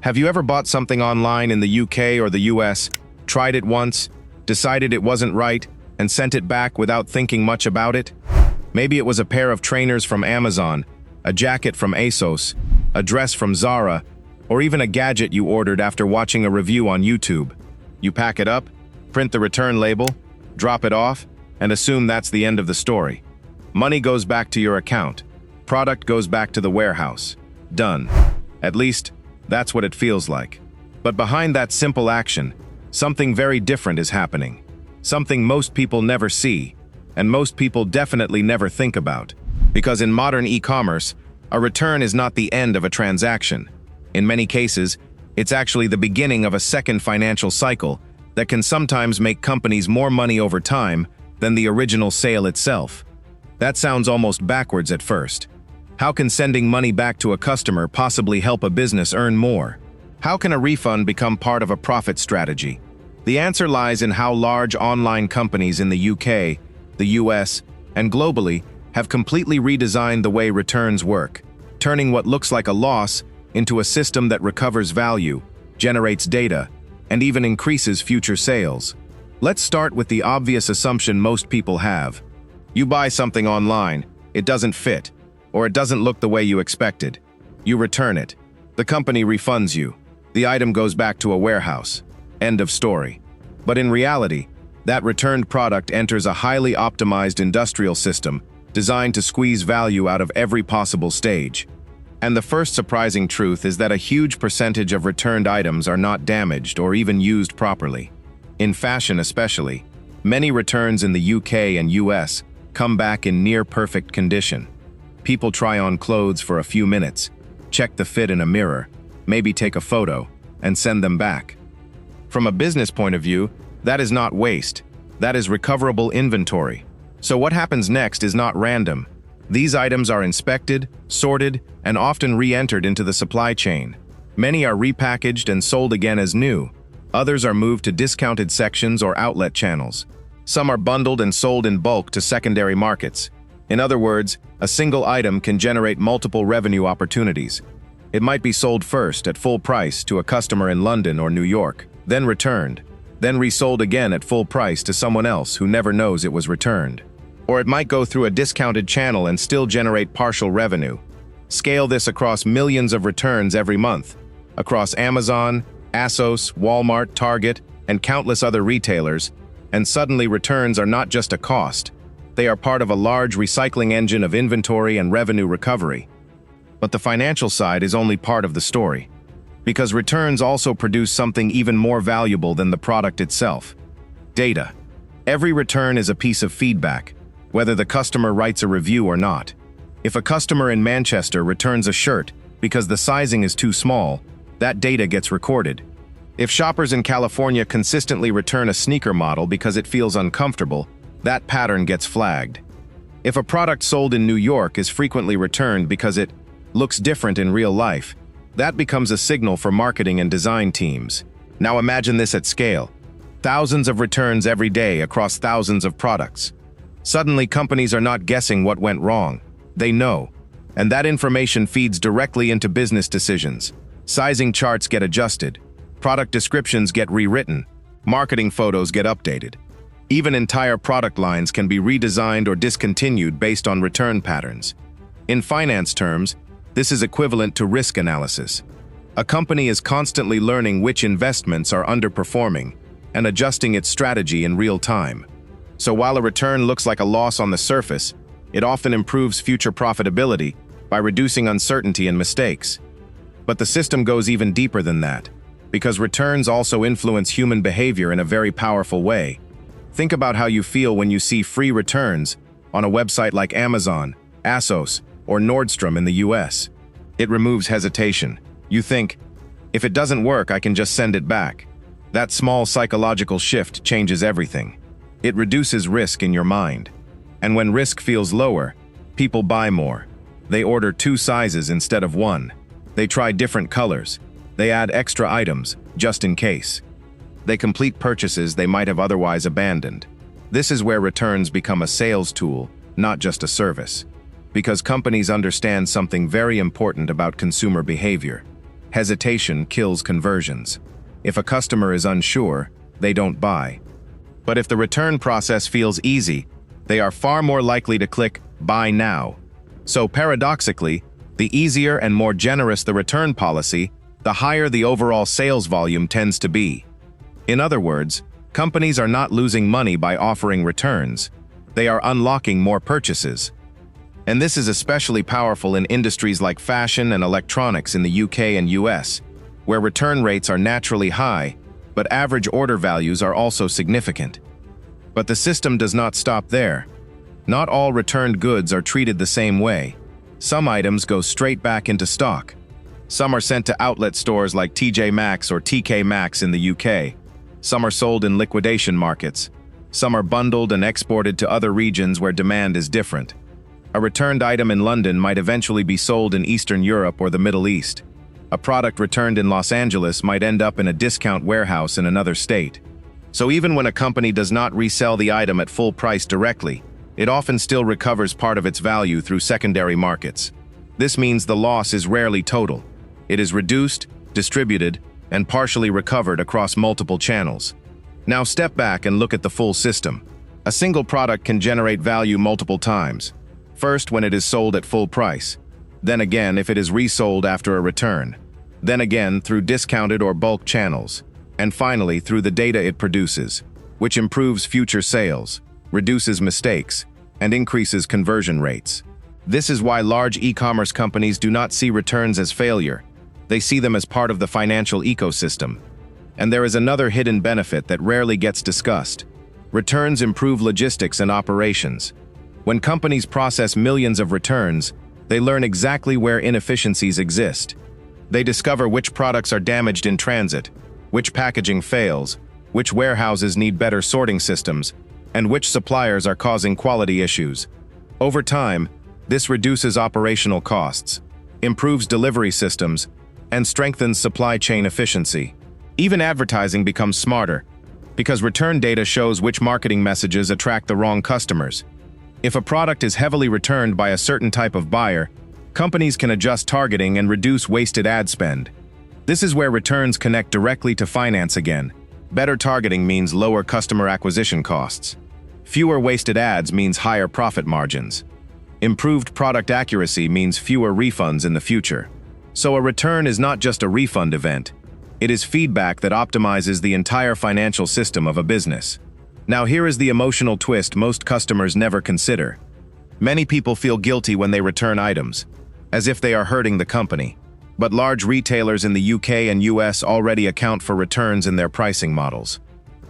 Have you ever bought something online in the UK or the US, tried it once, decided it wasn't right, and sent it back without thinking much about it? Maybe it was a pair of trainers from Amazon, a jacket from ASOS, a dress from Zara, or even a gadget you ordered after watching a review on YouTube. You pack it up, print the return label, drop it off, and assume that's the end of the story. Money goes back to your account. Product goes back to the warehouse. Done. At least, that's what it feels like. But behind that simple action, something very different is happening. Something most people never see, and most people definitely never think about. Because in modern e-commerce, a return is not the end of a transaction. In many cases, it's actually the beginning of a second financial cycle that can sometimes make companies more money over time than the original sale itself. That sounds almost backwards at first. How can sending money back to a customer possibly help a business earn more? How can a refund become part of a profit strategy? The answer lies in how large online companies in the UK, the US, and globally have completely redesigned the way returns work, turning what looks like a loss into a system that recovers value, generates data, and even increases future sales. Let's start with the obvious assumption most people have. You buy something online, it doesn't fit, or it doesn't look the way you expected. You return it. The company refunds you. The item goes back to a warehouse. End of story. But in reality, that returned product enters a highly optimized industrial system designed to squeeze value out of every possible stage. And the first surprising truth is that a huge percentage of returned items are not damaged or even used properly. In fashion especially, many returns in the UK and US come back in near-perfect condition. People try on clothes for a few minutes, check the fit in a mirror, maybe take a photo, and send them back. From a business point of view, that is not waste. That is recoverable inventory. So what happens next is not random. These items are inspected, sorted, and often re-entered into the supply chain. Many are repackaged and sold again as new. Others are moved to discounted sections or outlet channels. Some are bundled and sold in bulk to secondary markets. In other words, a single item can generate multiple revenue opportunities. It might be sold first at full price to a customer in London or New York, then returned, then resold again at full price to someone else who never knows it was returned. Or it might go through a discounted channel and still generate partial revenue. Scale this across millions of returns every month, across Amazon, ASOS, Walmart, Target, and countless other retailers, and suddenly returns are not just a cost. They are part of a large recycling engine of inventory and revenue recovery. But the financial side is only part of the story, because returns also produce something even more valuable than the product itself: data. Every return is a piece of feedback, whether the customer writes a review or not. If a customer in Manchester returns a shirt because the sizing is too small, that data gets recorded. If shoppers in California consistently return a sneaker model because it feels uncomfortable, that pattern gets flagged. If a product sold in New York is frequently returned because it looks different in real life, that becomes a signal for marketing and design teams. Now imagine this at scale. Thousands of returns every day across thousands of products. Suddenly, companies are not guessing what went wrong. They know. And that information feeds directly into business decisions. Sizing charts get adjusted. Product descriptions get rewritten. Marketing photos get updated. Even entire product lines can be redesigned or discontinued based on return patterns. In finance terms, this is equivalent to risk analysis. A company is constantly learning which investments are underperforming and adjusting its strategy in real time. So while a return looks like a loss on the surface, it often improves future profitability by reducing uncertainty and mistakes. But the system goes even deeper than that, because returns also influence human behavior in a very powerful way. Think about how you feel when you see free returns on a website like Amazon, ASOS, or Nordstrom in the US. It removes hesitation. You think, if it doesn't work, I can just send it back. That small psychological shift changes everything. It reduces risk in your mind. And when risk feels lower, people buy more. They order 2 sizes instead of 1. They try different colors. They add extra items, just in case. They complete purchases they might have otherwise abandoned. This is where returns become a sales tool, not just a service. Because companies understand something very important about consumer behavior. Hesitation kills conversions. If a customer is unsure, they don't buy. But if the return process feels easy, they are far more likely to click Buy Now. So paradoxically, the easier and more generous the return policy, the higher the overall sales volume tends to be. In other words, companies are not losing money by offering returns. They are unlocking more purchases. And this is especially powerful in industries like fashion and electronics in the UK and US, where return rates are naturally high, but average order values are also significant. But the system does not stop there. Not all returned goods are treated the same way. Some items go straight back into stock. Some are sent to outlet stores like TJ Maxx or TK Maxx in the UK. Some are sold in liquidation markets. Some are bundled and exported to other regions where demand is different. A returned item in London might eventually be sold in Eastern Europe or the Middle East. A product returned in Los Angeles might end up in a discount warehouse in another state. So even when a company does not resell the item at full price directly, it often still recovers part of its value through secondary markets. This means the loss is rarely total. It is reduced, distributed, and partially recovered across multiple channels. Now step back and look at the full system. A single product can generate value multiple times. First, when it is sold at full price. Then again, if it is resold after a return. Then again, through discounted or bulk channels. And finally, through the data it produces, which improves future sales, reduces mistakes, and increases conversion rates. This is why large e-commerce companies do not see returns as failure. They see them as part of the financial ecosystem. And there is another hidden benefit that rarely gets discussed. Returns improve logistics and operations. When companies process millions of returns, they learn exactly where inefficiencies exist. They discover which products are damaged in transit, which packaging fails, which warehouses need better sorting systems, and which suppliers are causing quality issues. Over time, this reduces operational costs, improves delivery systems, and strengthens supply chain efficiency. Even advertising becomes smarter, because return data shows which marketing messages attract the wrong customers. If a product is heavily returned by a certain type of buyer, companies can adjust targeting and reduce wasted ad spend. This is where returns connect directly to finance again. Better targeting means lower customer acquisition costs. Fewer wasted ads means higher profit margins. Improved product accuracy means fewer refunds in the future. So a return is not just a refund event. It is feedback that optimizes the entire financial system of a business. Now here is the emotional twist most customers never consider. Many people feel guilty when they return items, as if they are hurting the company. But large retailers in the UK and US already account for returns in their pricing models.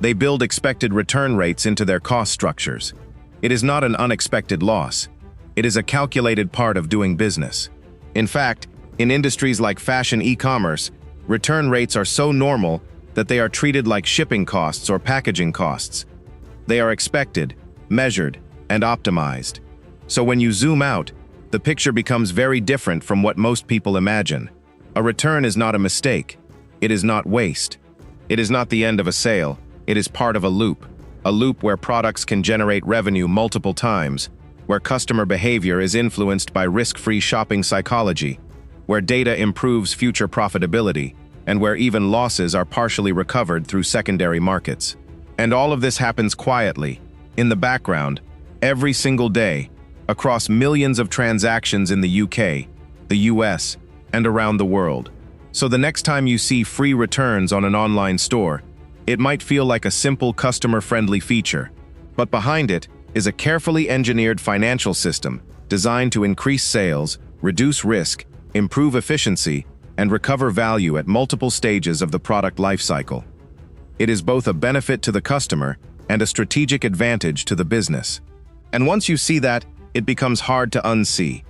They build expected return rates into their cost structures. It is not an unexpected loss. It is a calculated part of doing business. In fact, in industries like fashion e-commerce, return rates are so normal that they are treated like shipping costs or packaging costs. They are expected, measured, and optimized. So when you zoom out, the picture becomes very different from what most people imagine. A return is not a mistake. It is not waste. It is not the end of a sale. It is part of a loop where products can generate revenue multiple times, where customer behavior is influenced by risk-free shopping psychology, where data improves future profitability, and where even losses are partially recovered through secondary markets. And all of this happens quietly, in the background, every single day, across millions of transactions in the UK, the US, and around the world. So the next time you see free returns on an online store, it might feel like a simple customer-friendly feature, but behind it is a carefully engineered financial system designed to increase sales, reduce risk, improve efficiency, and recover value at multiple stages of the product lifecycle. It is both a benefit to the customer and a strategic advantage to the business. And once you see that, it becomes hard to unsee.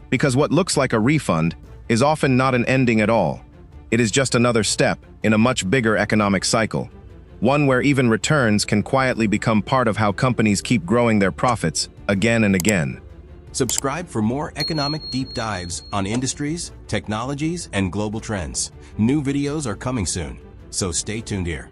Because what looks like a refund is often not an ending at all. It is just another step in a much bigger economic cycle. One where even returns can quietly become part of how companies keep growing their profits again and again. Subscribe for more economic deep dives on industries, technologies, and global trends. New videos are coming soon, so stay tuned here.